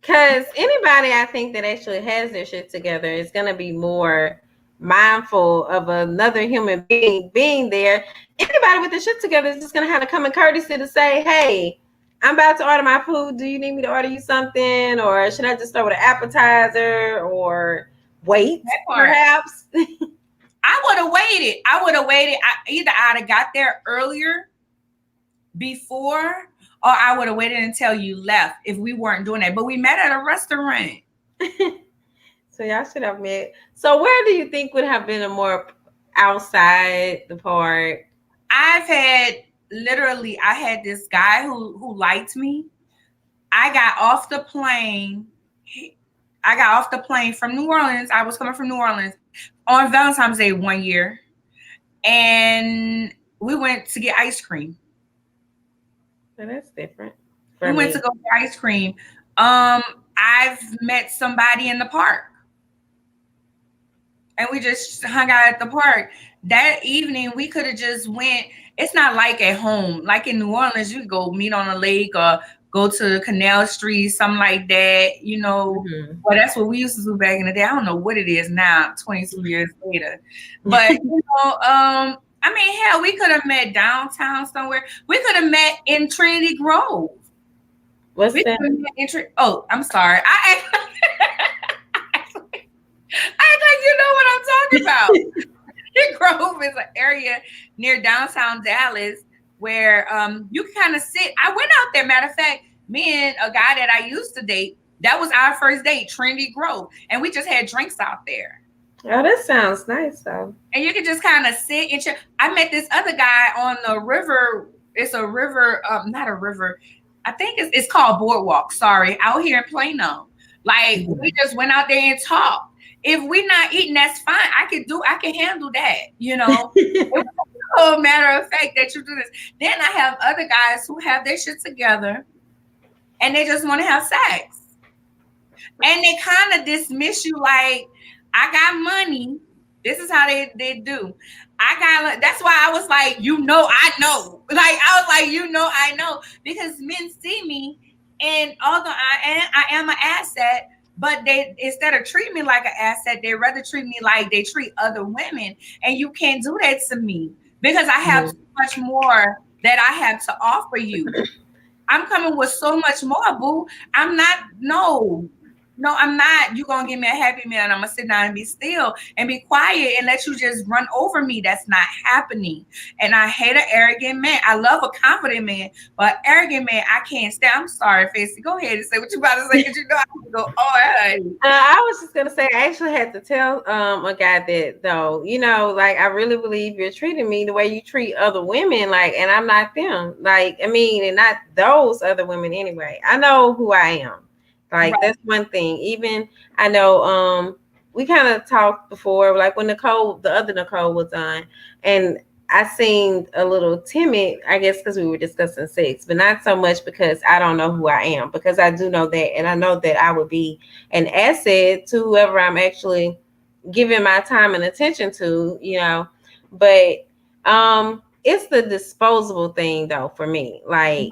Because anybody I think that actually has their shit together is going to be more mindful of another human being there. Anybody with their shit together is just going to have a common courtesy to say, hey, I'm about to order my food. Do you need me to order you something? Or should I just start with an appetizer or wait, perhaps? I would have waited. Either I'd have got there earlier before, or I would have waited until you left if we weren't doing that. But we met at a restaurant. So y'all should have met. So where do you think would have been a more outside the park? I had this guy who liked me. I got off the plane from New Orleans. I was coming from New Orleans on Valentine's Day one year. And we went to get ice cream. So that's different. We went to go get ice cream. I've met somebody in the park. And we just hung out at the park. That evening, we could have just went. It's not like at home. Like in New Orleans, you could go meet on a lake or go to Canal Street, something like that. Mm-hmm. Well, that's what we used to do back in the day. I don't know what it is now, 22 years later. But, I mean, hell, we could have met downtown somewhere. We could have met in Trinity Grove. What's that? I'm sorry. I act like you know what I'm talking about. Grove is an area near downtown Dallas where you can kind of sit. I went out there. Matter of fact, me and a guy that I used to date, that was our first date, Trinity Grove. And we just had drinks out there. Oh, that sounds nice, though. And you can just kind of sit and chill. I met this other guy on the river. It's a river, not a river. I think it's called Boardwalk. Sorry, out here in Plano. Like, we just went out there and talked. If we're not eating, that's fine. I can handle that, It was a whole matter of fact that you do this. Then I have other guys who have their shit together and they just want to have sex. And they kind of dismiss you like, I got money. This is how they do. That's why I was like, I know. Like, I was like, I know. Because men see me, and although I am an asset, but they, instead of treating me like an asset, they rather treat me like they treat other women. And you can't do that to me because I have so much more that I have to offer you. I'm coming with so much more, boo. I'm not. You're going to give me a happy meal and I'm going to sit down and be still and be quiet and let you just run over me. That's not happening. And I hate an arrogant man. I love a confident man, but arrogant man, I can't stand. I'm sorry, Facey. Go ahead and say what you about to say because I have to go, I was just going to say, I actually had to tell a guy that, though, like, I really believe you're treating me the way you treat other women, like, and I'm not them. Like, I mean, and not those other women anyway. I know who I am. Like, right. That's one thing. Even I know we kind of talked before, like when the other Nicole was on, and I seemed a little timid, I guess because we were discussing sex, but not so much because I don't know who I am, because I do know that, and I know that I would be an asset to whoever I'm actually giving my time and attention to, but it's the disposable thing though for me, like. Right.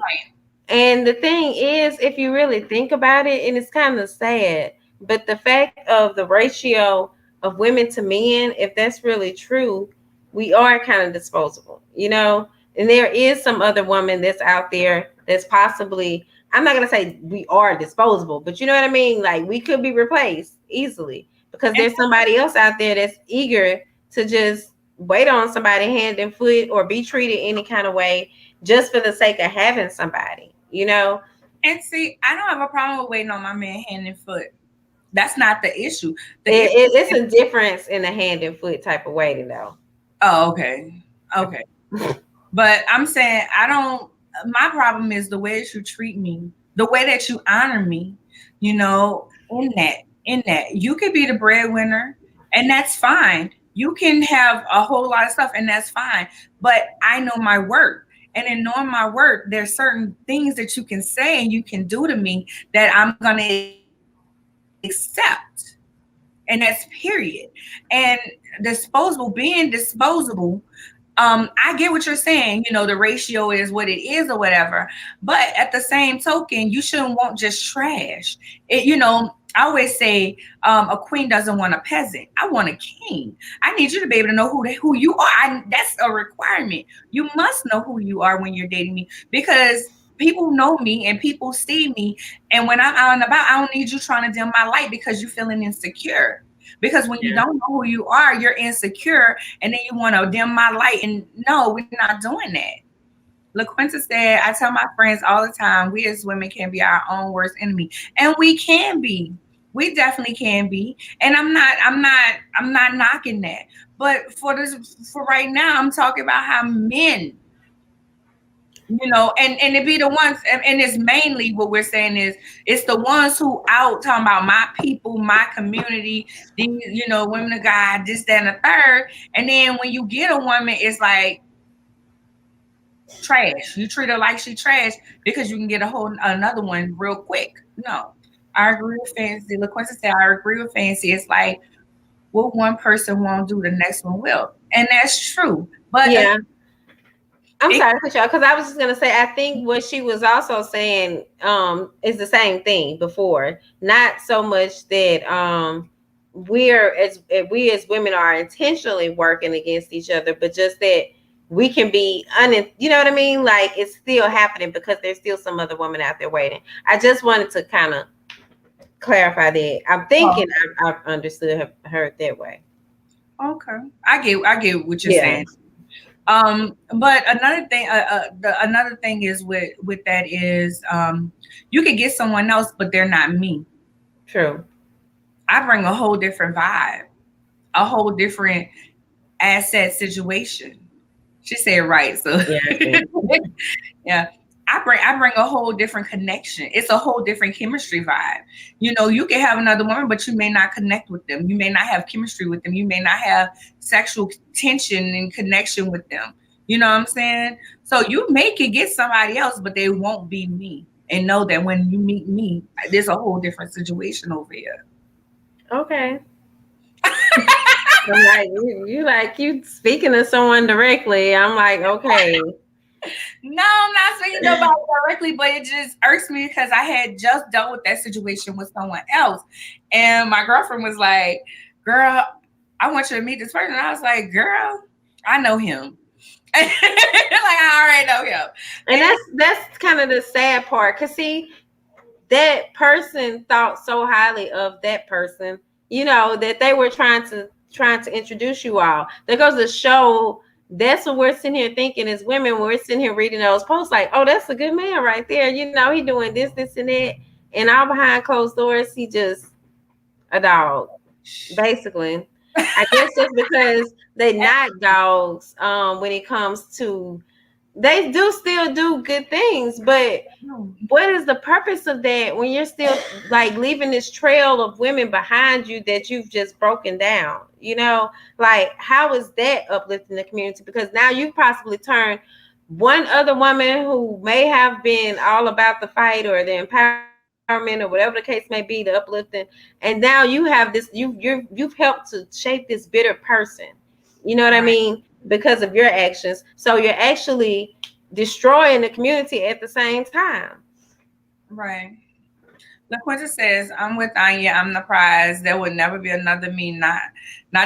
And the thing is, if you really think about it, and it's kind of sad, But the fact of the ratio of women to men, if that's really true, we are kind of disposable, you know? And there is some other woman that's out there that's possibly, I'm not going to say we are disposable, but you know what I mean? Like we could be replaced easily because And there's somebody else out there that's eager to just wait on somebody hand and foot or be treated any kind of way just for the sake of having somebody, you know? see, I don't have a problem with waiting on my man hand and foot. That's not the issue. The issue It's is, a difference in the hand and foot type of waiting, though. oh, okay. Okay. But I'm saying I don't, my problem is the way that you treat me, the way that you honor me, in that. You could be the breadwinner and that's fine. You can have a whole lot of stuff and that's fine. But I know my worth. And in knowing my worth, there's certain things that you can say and you can do to me that I'm gonna accept. And that's period. And being disposable, I get what you're saying. The ratio is what it is or whatever. But at the same token, you shouldn't want just trash. I always say a queen doesn't want a peasant. I want a king. I need you to be able to know who you are. That's a requirement. You must know who you are when you're dating me because people know me and people see me. And when I'm out and about, I don't need you trying to dim my light because you're feeling insecure. Because when you Yeah. don't know who you are, you're insecure, and then you want to dim my light. And no, we're not doing that. LaQuinta said, I tell my friends all the time, we as women can be our own worst enemy. And we can be. We definitely can be. And I'm not knocking that. But for right now, I'm talking about how men, and it be the ones, and it's mainly what we're saying is it's the ones who out talking about my people, my community, these, women of God, this, that, and the third. And then when you get a woman, it's like trash. You treat her like she trash because you can get another one real quick. No. I agree with Fancy. LaQuinta said, I agree with Fancy. It's like what one person won't do, the next one will. And that's true. But Yeah. I'm it, sorry, because I was just gonna say I think what she was also saying is the same thing before. Not so much that we as women are intentionally working against each other, but just that we can be you know what I mean? Like it's still happening because there's still some other woman out there waiting. I just wanted to kind of clarify that. I'm thinking I've understood her that way. okay. I get what you're Yeah, saying. But another thing is with that is you could get someone else, but they're not me. true. I bring a whole different vibe, a whole different asset situation. She said right, so Yeah, I see. yeah. I bring a whole different connection. It's a whole different chemistry vibe. You can have another woman, but you may not connect with them. You may not have chemistry with them. You may not have sexual tension and connection with them. You know what I'm saying? So you may could get somebody else, but they won't be me. And know that when you meet me, there's a whole different situation over here. Okay. I'm like you speaking to someone directly. I'm like, okay. No, I'm not speaking to nobody directly, but it just irks me because I had just dealt with that situation with someone else. And my girlfriend was like, girl, I want you to meet this person. And I was like, girl, I know him. Like I already know him. And And that's kind of the sad part. Cause see, that person thought so highly of that person, that they were trying to introduce you all. That goes to show that's what we're sitting here thinking as women when we're sitting here reading those posts, like, oh, that's a good man right there. He doing this, and that. And all behind closed doors, he just a dog, basically. I guess just because they not dogs, when it comes to they do still do good things, but what is the purpose of that when you're still like leaving this trail of women behind you that you've just broken down? Like how is that uplifting the community? Because now you've possibly turned one other woman who may have been all about the fight or the empowerment or whatever the case may be, the uplifting, and now you have this. You've helped to shape this bitter person. You know what I right, mean? Because of your actions. So you're actually destroying the community at the same time. right. LaQuinta says, I'm with Anya, I'm the prize. There would never be another me not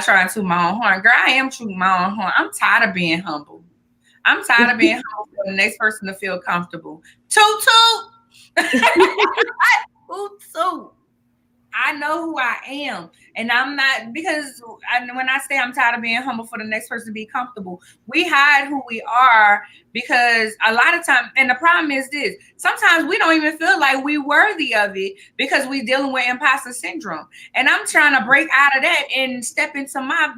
trying to my own horn. Girl, I am shooting my own horn. I'm tired of being humble. I'm tired of being humble for the next person to feel comfortable. Toot toot. Toot toot. I know who I am, and I'm not because when I say I'm tired of being humble for the next person to be comfortable, we hide who we are because a lot of time, and the problem is this: sometimes we don't even feel like we worthy of it because we dealing with imposter syndrome, and I'm trying to break out of that and step into my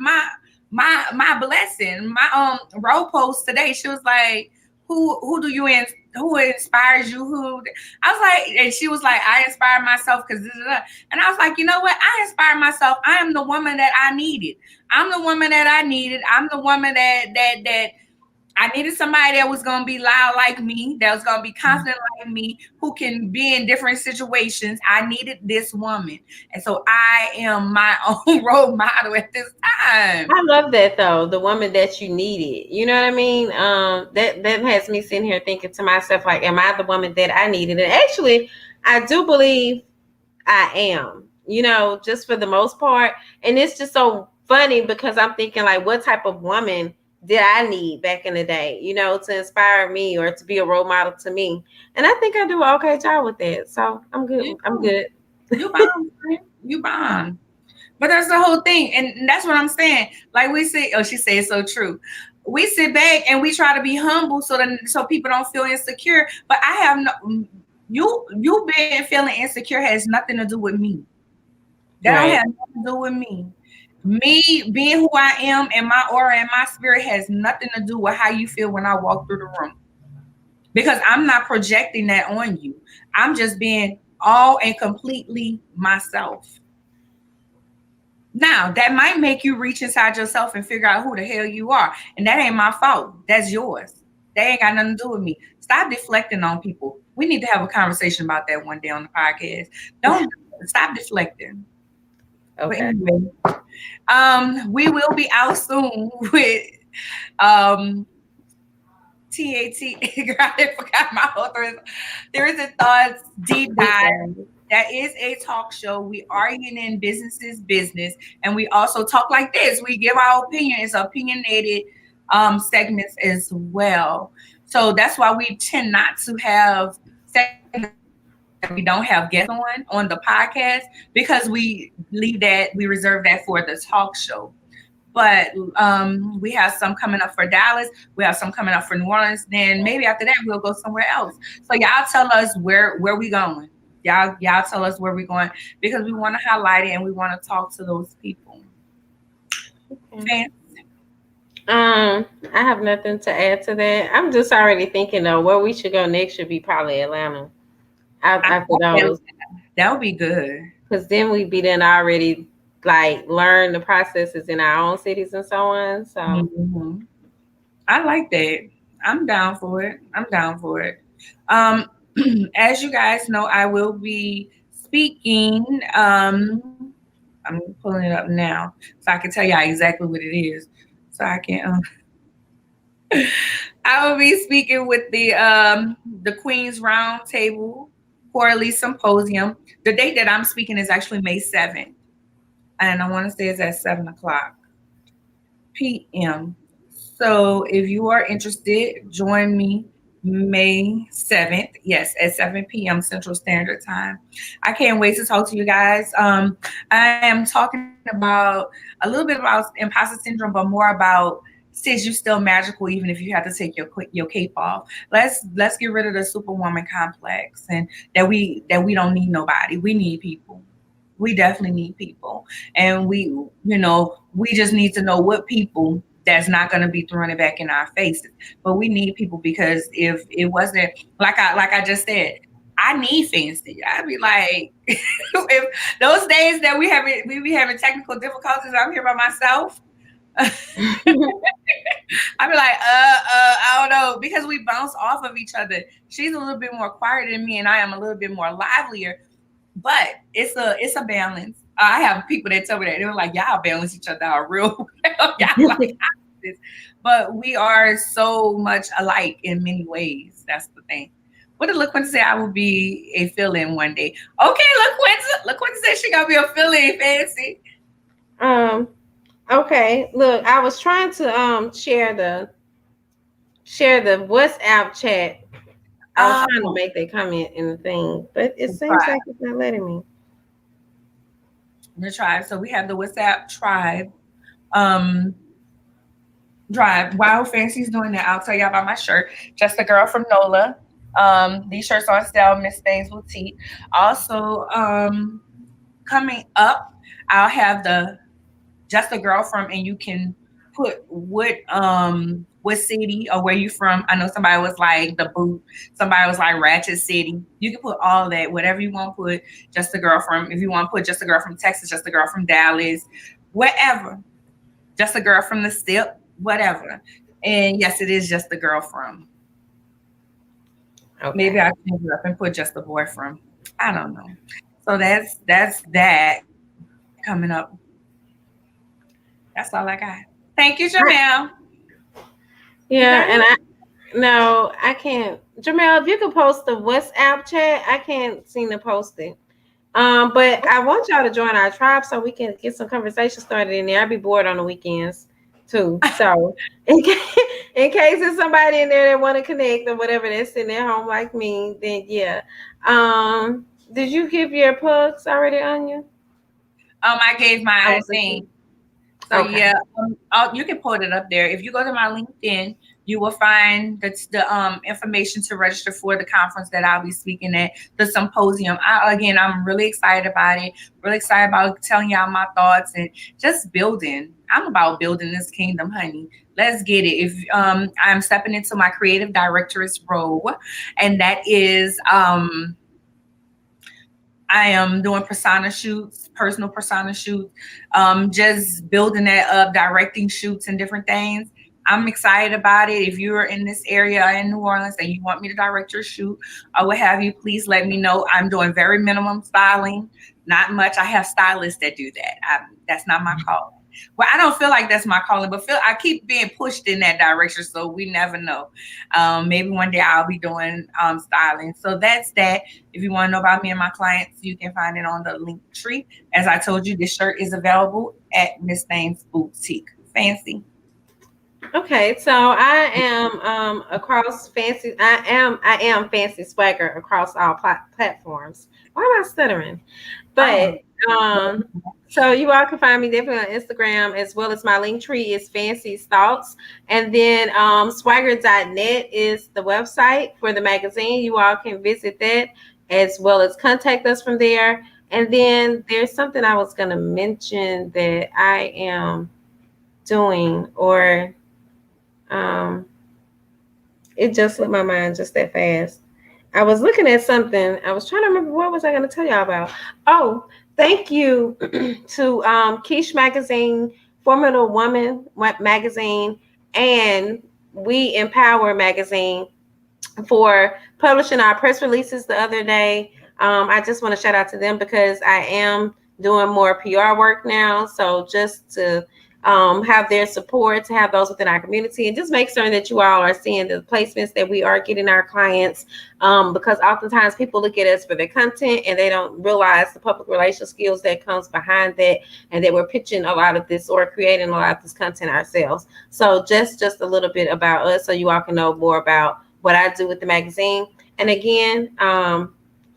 blessing. My role post today, she was like, "Who do you who inspires you? Who?" I was like, and she was like, "I inspire myself because." And I was like, you know what? I inspire myself. I am the woman that I needed. I'm the woman that I needed. I'm the woman that I needed somebody that was gonna be loud like me, that was gonna be confident like me, who can be in different situations. I needed this woman, and so I am my own role model at this time. I love that though, the woman that you needed. You know what I mean? That has me sitting here thinking to myself, like, am I the woman that I needed? And actually, I do believe I am, just for the most part. And it's just so funny because I'm thinking, like, what type of woman did I need back in the day, to inspire me or to be a role model to me? And I think I do an okay job with that. So I'm good. You I'm good. you bomb, friend. You bomb. But that's the whole thing, and that's what I'm saying. Like we say, oh, she said it's so true. We sit back and we try to be humble so people don't feel insecure. But I have no you being feeling insecure has nothing to do with me. That don't Right. have nothing to do with me. Me being who I am and my aura and my spirit has nothing to do with how you feel when I walk through the room. Because I'm not projecting that on you. I'm just being all and completely myself. Now, that might make you reach inside yourself and figure out who the hell you are. And that ain't my fault. That's yours. That ain't got nothing to do with me. Stop deflecting on people. We need to have a conversation about that one day on the podcast. Don't stop deflecting. But Okay. anyway, we will be out soon with um TAT. Girl, I forgot my author. There is a thoughts deep dive. That is a talk show. We argue in businesses business, and we also talk like this. We give our opinion. It's opinionated segments as well. So that's why we tend not to have segments that we don't have guests on the podcast because we reserve that for the talk show. But we have some coming up for Dallas. We have some coming up for New Orleans. Then maybe after that we'll go somewhere else. So y'all tell us where we going. Y'all tell us where we going because we want to highlight it and we want to talk to those people. Okay. Fan- I have nothing to add to that. I'm just already thinking though, where we should go next should be probably Atlanta. After those, that would be good. because then we'd be then already like learn the processes in our own cities and so on. So Mhm. I like that. I'm down for it. I'm down for it. Um, as you guys know, I will be speaking. I'm pulling it up now so I can tell y'all exactly what it is. So I can. I will be speaking with the Queen's Roundtable Quarterly Symposium. The date that I'm speaking is actually May 7th, and I want to say it's at 7 o'clock p.m. So if you are interested, join me May 7th. Yes, at 7 p.m. Central Standard Time. I can't wait to talk to you guys. I am talking about a little bit about imposter syndrome, but more about since you're still magical, even if you have to take your cape off. Let's get rid of the superwoman complex and that we don't need nobody. We need people. We definitely need people, and we just need to know what people that's not going to be throwing it back in our faces. But we need people because if it wasn't like I just said, I need fancy. I'd be like, if those days that we be having technical difficulties, I'm here by myself. I'd be like, I don't know, because we bounce off of each other. She's a little bit more quieter than me, and I am a little bit more livelier. But it's a balance. I have people that tell me that they're like, y'all balance each other out real well. Y'all like this. But we are so much alike in many ways. That's the thing. What did LaQuinta say? I will be a fill-in one day. Okay, LaQuinta. LaQuinta said she gonna be a fill-in, fancy. Um. Okay. Look, I was trying to share the WhatsApp chat. I was trying to Oh, make that comment in the thing, but it seems tribe. like it's not letting me. The tribe. So we have the WhatsApp tribe. Um, drive. While Fancy's doing that, I'll tell y'all about my shirt. Just a girl from NOLA. These shirts on sale, Miss Things Boutique. Also, coming up, I'll have the Just a Girl from, and you can put what city or where you from. I know somebody was like the boot, somebody was like Ratchet City. You can put all that, whatever you want to put. Just a girl from. If you want to put just a girl from Texas, just a girl from Dallas, wherever. Just a girl from the SIP, whatever. And yes, it is just a girl from. Maybe Okay. I change it up and put just a boy from. I don't know. So that's that coming up. That's all I got. Thank you, Jamel. You Yeah, got and it? no, I can't. Jamel, if you could post the WhatsApp chat, I can't seem to post it. But I want y'all to join our tribe so we can get some conversation started in there. I'd be bored on the weekends too. So in case there's somebody in there that want to connect or whatever that's sitting at home like me, then yeah. Did you give your plugs already, Anya? I gave I my was thing. thinking. So Okay. yeah, you can put it up there. If you go to my LinkedIn, you will find the information to register for the conference that I'll be speaking at, the symposium. I'm really excited about it. Really excited about telling y'all my thoughts and just building. I'm about building this kingdom, honey. Let's get it. If I'm stepping into my creative director's role, and that is I am doing persona shoots, personal persona shoots, just building that up, directing shoots and different things. I'm excited about it. If you're in this area in New Orleans and you want me to direct your shoot or what have you, please let me know. I'm doing very minimum styling, not much. I have stylists that do that. That's not my calling. Well, I don't feel like that's my calling, but I keep being pushed in that direction, so we never know. Maybe one day I'll be doing styling. So that's that. If you want to know about me and my clients, you can find it on the link tree. As I told you, this shirt is available at Miss Thames Boutique. Fancy. Okay, so I am across fancy. I am fancy swagger across all platforms. Why am I stuttering? Oh, But so you all can find me definitely on Instagram as well as my link tree is Fancy's Thoughts, and then swagger.net is the website for the magazine. You all can visit that as well as contact us from there. And then there's something I was going to mention that I am doing or um, it just slipped my mind just that fast. I was looking at something. I was trying to remember what was I going to tell y'all about. Oh, thank you to Quiche Magazine, Formidable Woman Magazine, and We Empower Magazine for publishing our press releases the other day. I just want to shout out to them because I am doing more PR work now. So just to have their support, to have those within our community, and just make certain that you all are seeing the placements that we are getting our clients. Because oftentimes people look at us for their content and they don't realize the public relations skills that comes behind that, and that we're pitching a lot of this or creating a lot of this content ourselves. So just a little bit about us, so you all can know more about what I do with the magazine. And again,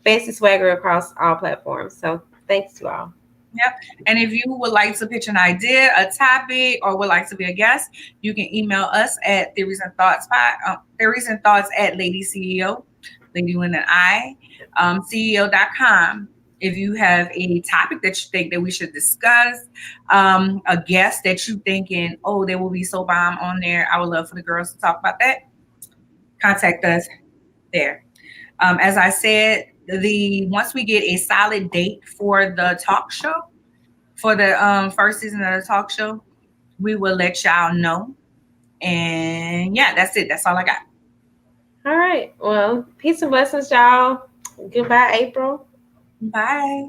fancy swagger across all platforms. So thanks to all. yep. And if you would like to pitch an idea, a topic, or would like to be a guest, you can email us at theories and thoughts at Lady CEO, Lady with an I, CEO.com. If you have a topic that you think that we should discuss, a guest that you thinking, oh, they will be so bomb on there. I would love for the girls to talk about that. Contact us there. As I said, the once we get a solid date for the talk show, for the first season of the talk show, we will let y'all know. And yeah, that's it. That's all I got. All right. Well, peace and blessings, y'all. Goodbye, April. Bye.